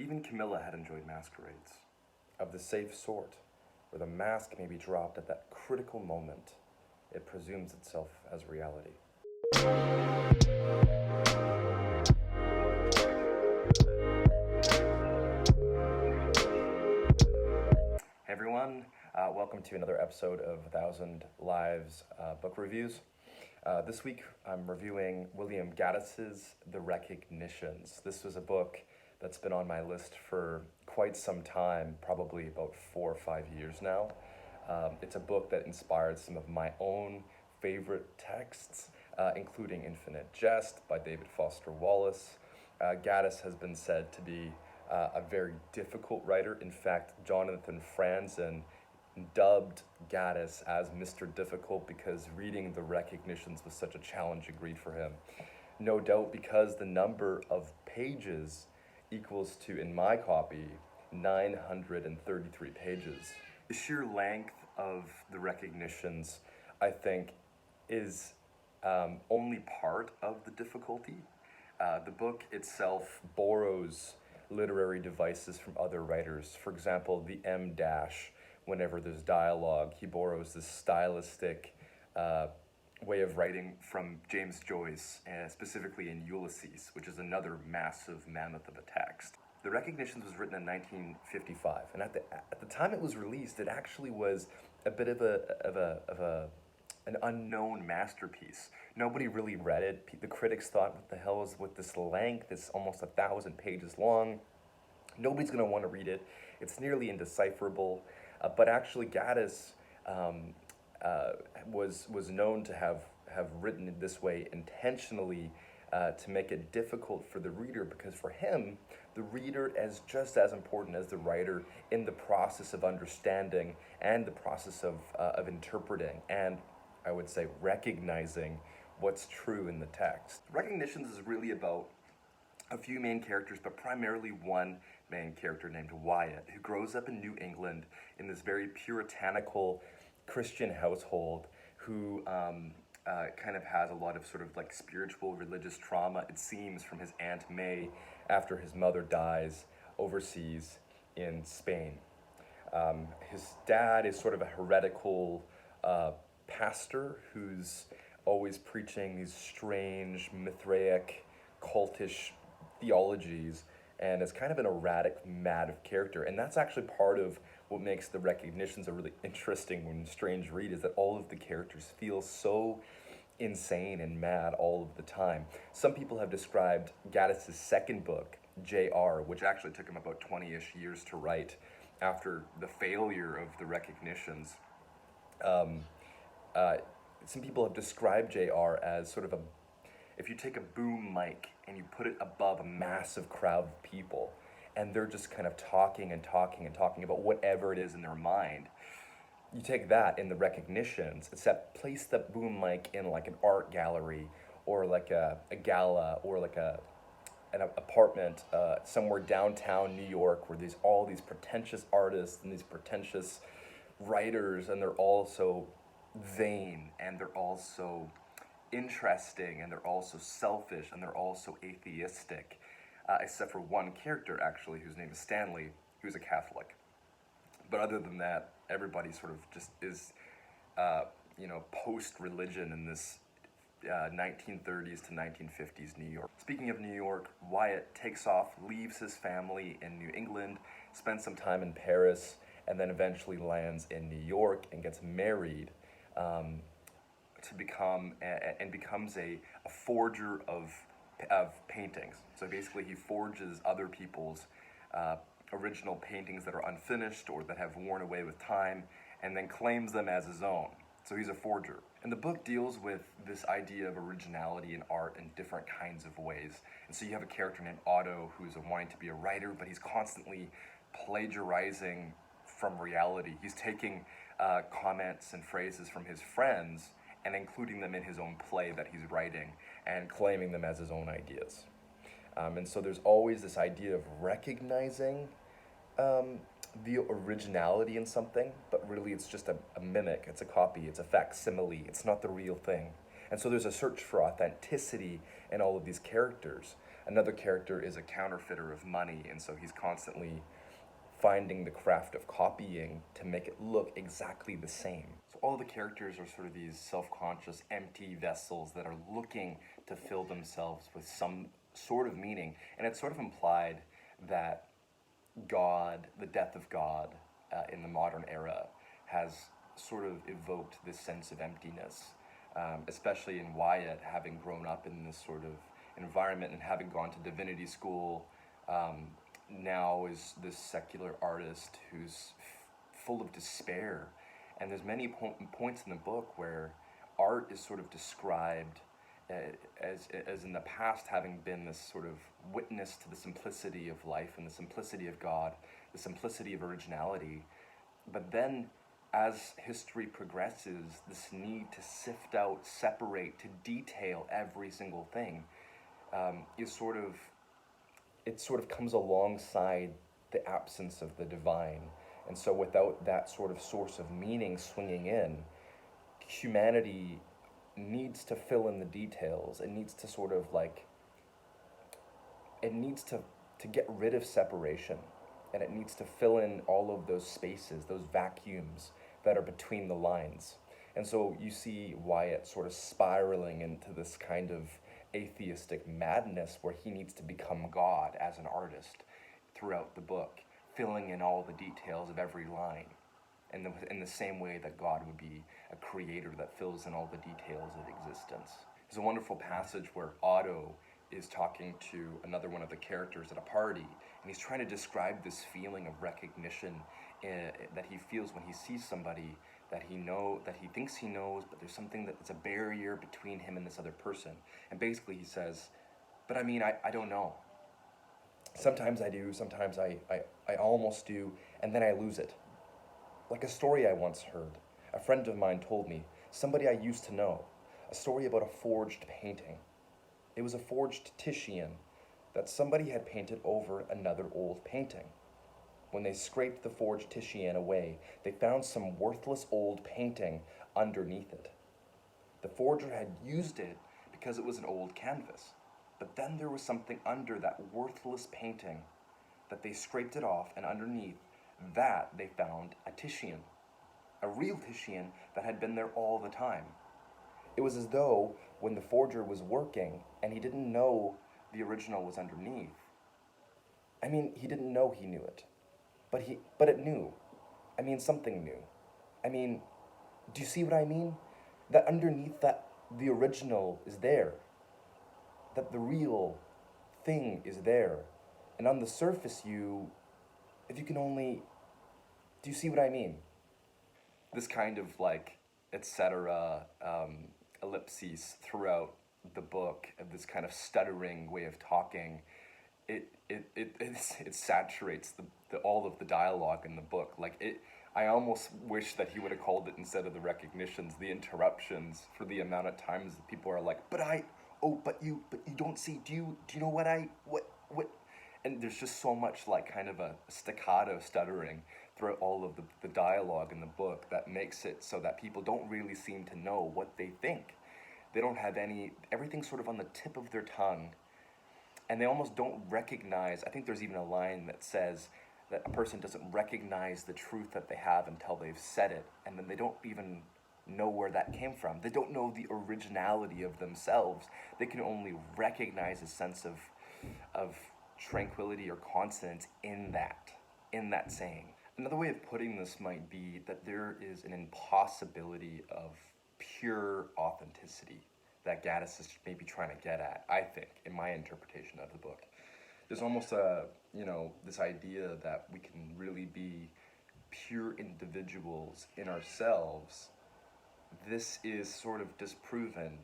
Even Camilla had enjoyed masquerades, of the safe sort, where the mask may be dropped at that critical moment it presumes itself as reality. Hey everyone, welcome to another episode of 1,000 Lives book reviews. This week I'm reviewing William Gaddis's The Recognitions. This was a book that's been on my list for quite some time, probably about 4 or 5 years now. It's a book that inspired some of my own favorite texts, including Infinite Jest by David Foster Wallace. Gaddis has been said to be a very difficult writer. In fact, Jonathan Franzen dubbed Gaddis as Mr. Difficult because reading The Recognitions was such a challenging read for him. No doubt because the number of pages equals to, in my copy, 933 pages. The sheer length of The Recognitions, I think, is only part of the difficulty. The book itself borrows literary devices from other writers. For example, the M dash, whenever there's dialogue, he borrows this stylistic way of writing from James Joyce, specifically in Ulysses, which is another massive mammoth of a text. The Recognitions was written in 1955, and at the time it was released, it actually was a bit of an unknown masterpiece. Nobody really read it. The critics thought, what the hell is with this length? It's almost 1,000 pages long. Nobody's going to want to read it. It's nearly indecipherable. But actually, Gaddis was known to have written it this way intentionally to make it difficult for the reader, because for him, the reader is just as important as the writer in the process of understanding and the process of interpreting and, I would say, recognizing what's true in the text. Recognitions is really about a few main characters, but primarily one main character named Wyatt, who grows up in New England in this very puritanical Christian household, who kind of has a lot of sort of like spiritual religious trauma, it seems, from his Aunt May after his mother dies overseas in Spain. His dad is sort of a heretical pastor who's always preaching these strange, Mithraic, cultish theologies, and is kind of an erratic, mad character. And that's actually part of what makes The Recognitions a really interesting and strange read, is that all of the characters feel so insane and mad all of the time. Some people have described Gaddis' second book, J.R., which actually took him about 20-ish years to write after the failure of The Recognitions. Some people have described J.R. as sort of if you take a boom mic and you put it above a massive crowd of people, and they're just kind of talking and talking and talking about whatever it is in their mind. You take that in The Recognitions, except place the boom mic in like an art gallery or like a gala or like an apartment somewhere downtown New York, where there's all these pretentious artists and these pretentious writers, and they're all so vain, and they're all so interesting, and they're all so selfish, and they're all so atheistic, except for one character, actually, whose name is Stanley, who's a Catholic. But other than that, everybody sort of just is, post-religion in this 1930s to 1950s New York. Speaking of New York, Wyatt takes off, leaves his family in New England, spends some time in Paris, and then eventually lands in New York and gets married becomes a forger of paintings. So basically he forges other people's original paintings that are unfinished or that have worn away with time, and then claims them as his own. So he's a forger. And the book deals with this idea of originality in art in different kinds of ways. And so you have a character named Otto who's wanting to be a writer, but he's constantly plagiarizing from reality. He's taking comments and phrases from his friends and including them in his own play that he's writing and claiming them as his own ideas. And so there's always this idea of recognizing the originality in something, but really it's just a mimic, it's a copy, it's a facsimile, it's not the real thing. And so there's a search for authenticity in all of these characters. Another character is a counterfeiter of money, and so he's constantly finding the craft of copying to make it look exactly the same. So all the characters are sort of these self-conscious, empty vessels that are looking to fill themselves with some sort of meaning. And it's sort of implied that God, the death of God in the modern era, has sort of evoked this sense of emptiness, especially in Wyatt, having grown up in this sort of environment and having gone to divinity school. Now is this secular artist who's full of despair. And there's many points in the book where art is sort of described as in the past having been this sort of witness to the simplicity of life and the simplicity of God, the simplicity of originality. But then as history progresses, this need to sift out, separate, to detail every single thing is sort of, it sort of comes alongside the absence of the divine. And so without that sort of source of meaning swinging in, humanity needs to fill in the details. It needs to sort of like, it needs to get rid of separation, and it needs to fill in all of those spaces, those vacuums that are between the lines. And so you see Wyatt sort of spiraling into this kind of atheistic madness where he needs to become God as an artist throughout the book, filling in all the details of every line in the same way that God would be a creator that fills in all the details of existence. There's a wonderful passage where Otto is talking to another one of the characters at a party, and he's trying to describe this feeling of recognition that he feels when he sees somebody that he thinks he knows, but there's something that's a barrier between him and this other person. And basically he says, but I mean, I don't know. Sometimes I do, sometimes I almost do, and then I lose it. Like a story I once heard. A friend of mine told me, somebody I used to know, a story about a forged painting. It was a forged Titian that somebody had painted over another old painting. When they scraped the forged Titian away, they found some worthless old painting underneath it. The forger had used it because it was an old canvas, but then there was something under that worthless painting that they scraped it off, and underneath that they found a Titian, a real Titian that had been there all the time. It was as though when the forger was working and he didn't know the original was underneath. I mean, he didn't know he knew it, but it knew. I mean, something knew. I mean, do you see what I mean? That underneath that the original is there, that the real thing is there, and on the surface if you can only, do you see what I mean? This kind of like, etc. Ellipses throughout the book, of this kind of stuttering way of talking, it saturates all of the dialogue in the book. I almost wish that he would have called it, instead of the recognitions, the interruptions, for the amount of times that people are like, but you don't see, do you know what, and there's just so much like kind of a staccato stuttering throughout all of the dialogue in the book that makes it so that people don't really seem to know what they think. They don't have everything's sort of on the tip of their tongue, and they almost don't recognize. I think there's even a line that says that a person doesn't recognize the truth that they have until they've said it, and then they don't even know where that came from. They don't know the originality of themselves. They can only recognize a sense of tranquility or consonance in that saying. Another way of putting this might be that there is an impossibility of pure authenticity that Gaddis is maybe trying to get at, I think, in my interpretation of the book. There's almost this idea that we can really be pure individuals in ourselves. This is sort of disproven.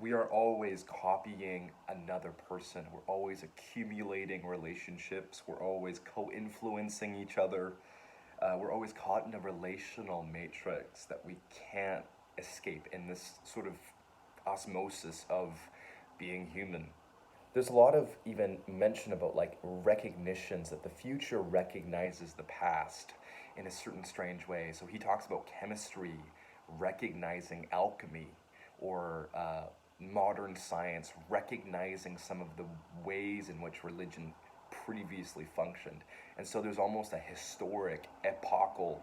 We are always copying another person. We're always accumulating relationships. We're always co-influencing each other. We're always caught in a relational matrix that we can't escape, in this sort of osmosis of being human. There's a lot of even mention about like recognitions, that the future recognizes the past in a certain strange way. So he talks about chemistry recognizing alchemy, or modern science recognizing some of the ways in which religion previously functioned. And so there's almost a historic, epochal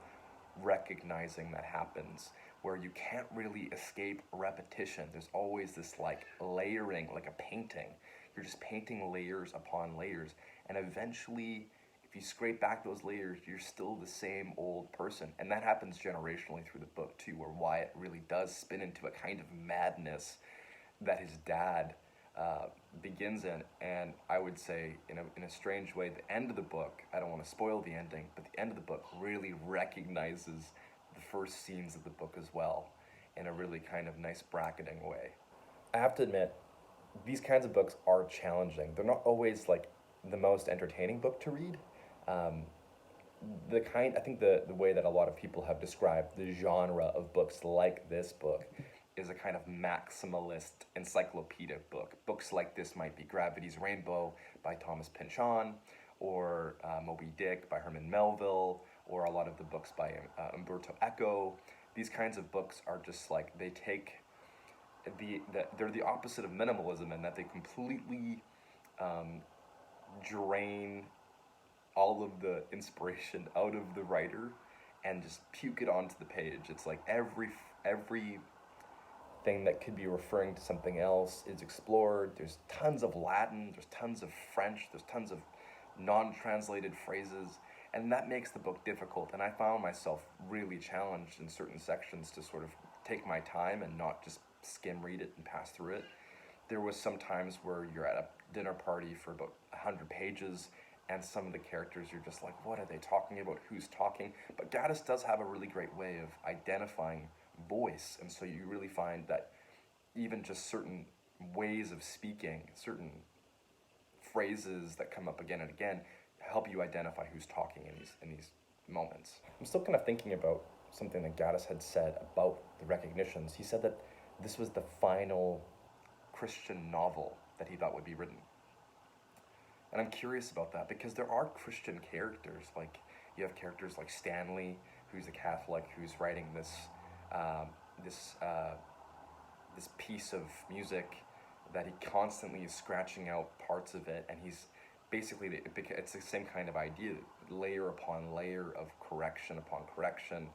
recognizing that happens where you can't really escape repetition. There's always this like layering, like a painting. You're just painting layers upon layers. And eventually, if you scrape back those layers, you're still the same old person. And that happens generationally through the book too, where Wyatt really does spin into a kind of madness that his dad begins in. And I would say, in a strange way, the end of the book, I don't want to spoil the ending, but the end of the book really recognizes the first scenes of the book as well, in a really kind of nice bracketing way. I have to admit, these kinds of books are challenging. They're not always like the most entertaining book to read. Um, I think the way that a lot of people have described the genre of books like this book is a kind of maximalist encyclopedic book. Books like this might be Gravity's Rainbow by Thomas Pynchon, or Moby Dick by Herman Melville, or a lot of the books by Umberto Eco. These kinds of books are just like, they take they're the opposite of minimalism in that they completely drain all of the inspiration out of the writer and just puke it onto the page. It's like every thing that could be referring to something else is explored. There's tons of Latin, there's tons of French, there's tons of non-translated phrases, and that makes the book difficult. And I found myself really challenged in certain sections to sort of take my time and not just skim read it and pass through it. There was some times where you're at a dinner party for about 100 pages, and some of the characters you're just like, what are they talking about? Who's talking? But Gaddis does have a really great way of identifying voice, and so you really find that even just certain ways of speaking, certain phrases that come up again and again, help you identify who's talking in these moments. I'm still kind of thinking about something that Gaddis had said about the recognitions. He said that this was the final Christian novel that he thought would be written. And I'm curious about that because there are Christian characters. Like, you have characters like Stanley, who's a Catholic, who's writing this piece of music that he constantly is scratching out parts of it, and he's basically, it's the same kind of idea, layer upon layer of correction upon correction,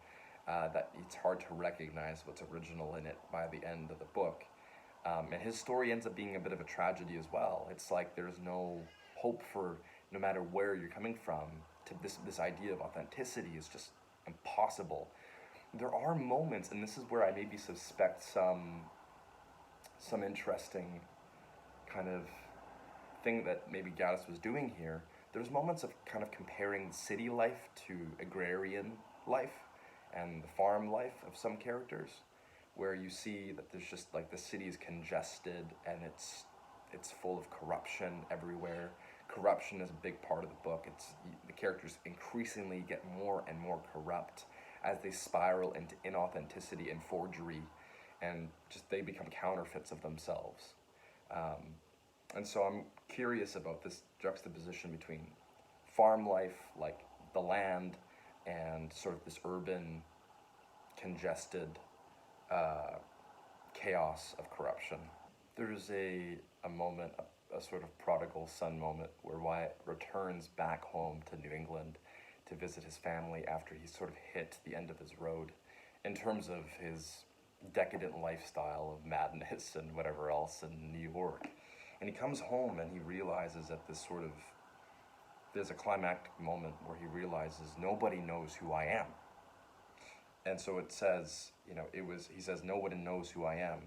that it's hard to recognize what's original in it by the end of the book. And his story ends up being a bit of a tragedy as well. It's like there's no hope for, no matter where you're coming from, to this idea of authenticity is just impossible. There are moments, and this is where I maybe suspect some interesting kind of thing that maybe Gaddis was doing here. There's moments of kind of comparing city life to agrarian life and the farm life of some characters, where you see that there's just like the city is congested and it's full of corruption everywhere. Corruption is a big part of the book. The characters increasingly get more and more corrupt as they spiral into inauthenticity and forgery, and just they become counterfeits of themselves. And so I'm curious about this juxtaposition between farm life, like the land, and sort of this urban, congested chaos of corruption. There's a moment, a sort of prodigal son moment, where Wyatt returns back home to New England to visit his family after he's sort of hit the end of his road in terms of his decadent lifestyle of madness and whatever else in New York. And he comes home and he realizes that there's a climactic moment where he realizes nobody knows who I am. And so it says, he says, no one knows who I am.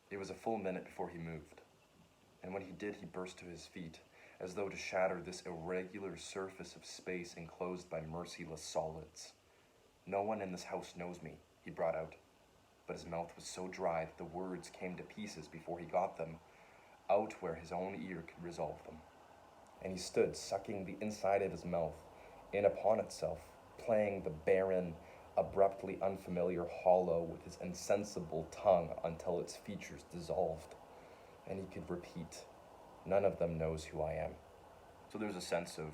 It was a full minute before he moved. And when he did, he burst to his feet, as though to shatter this irregular surface of space enclosed by merciless solids. No one in this house knows me, he brought out. But his mouth was so dry that the words came to pieces before he got them, out where his own ear could resolve them. And he stood, sucking the inside of his mouth in upon itself, playing the barren, abruptly unfamiliar hollow with his insensible tongue until its features dissolved. And he could repeat, none of them knows who I am. So there's a sense of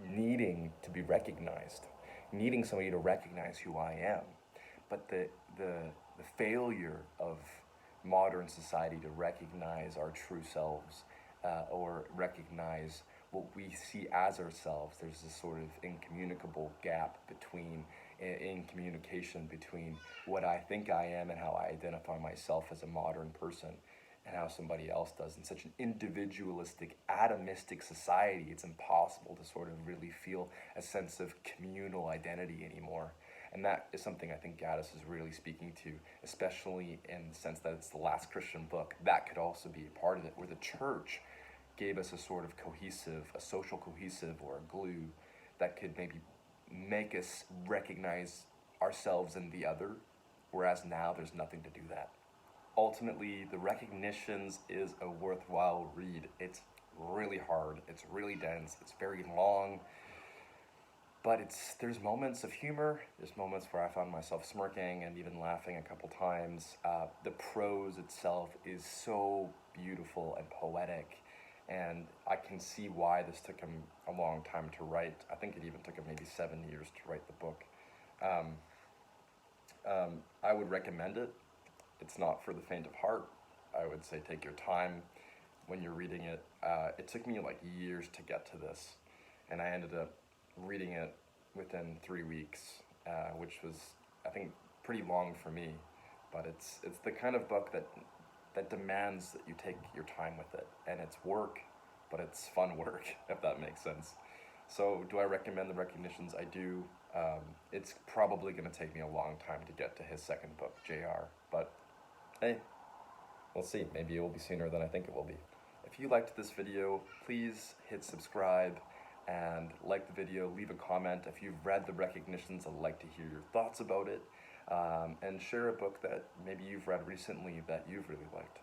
needing to be recognized, needing somebody to recognize who I am. But the failure of modern society to recognize our true selves, or recognize what we see as ourselves. There's this sort of incommunicable gap in communication between what I think I am and how I identify myself as a modern person and how somebody else does. In such an individualistic, atomistic society, it's impossible to sort of really feel a sense of communal identity anymore. And that is something I think Gaddis is really speaking to, especially in the sense that it's the last Christian book. That could also be a part of it, where the church gave us a sort of a social cohesive or a glue that could maybe make us recognize ourselves in the other, whereas now there's nothing to do that. Ultimately, The Recognitions is a worthwhile read. It's really hard, it's really dense, it's very long, but there's moments of humor, there's moments where I found myself smirking and even laughing a couple times. The prose itself is so beautiful and poetic, and I can see why this took him a long time to write. I think it even took him maybe 7 years to write the book. I would recommend it. It's not for the faint of heart. I would say take your time when you're reading it. It took me like years to get to this, and I ended up reading it within 3 weeks, which was, I think, pretty long for me. But it's the kind of book that demands that you take your time with it, and it's work, but it's fun work, if that makes sense. So do I recommend The Recognitions? I do. It's probably going to take me a long time to get to his second book, JR, but hey, we'll see. Maybe it will be sooner than I think it will be. If you liked this video, please hit subscribe and like the video, leave a comment. If you've read The Recognitions, I'd like to hear your thoughts about it, and share a book that maybe you've read recently that you've really liked.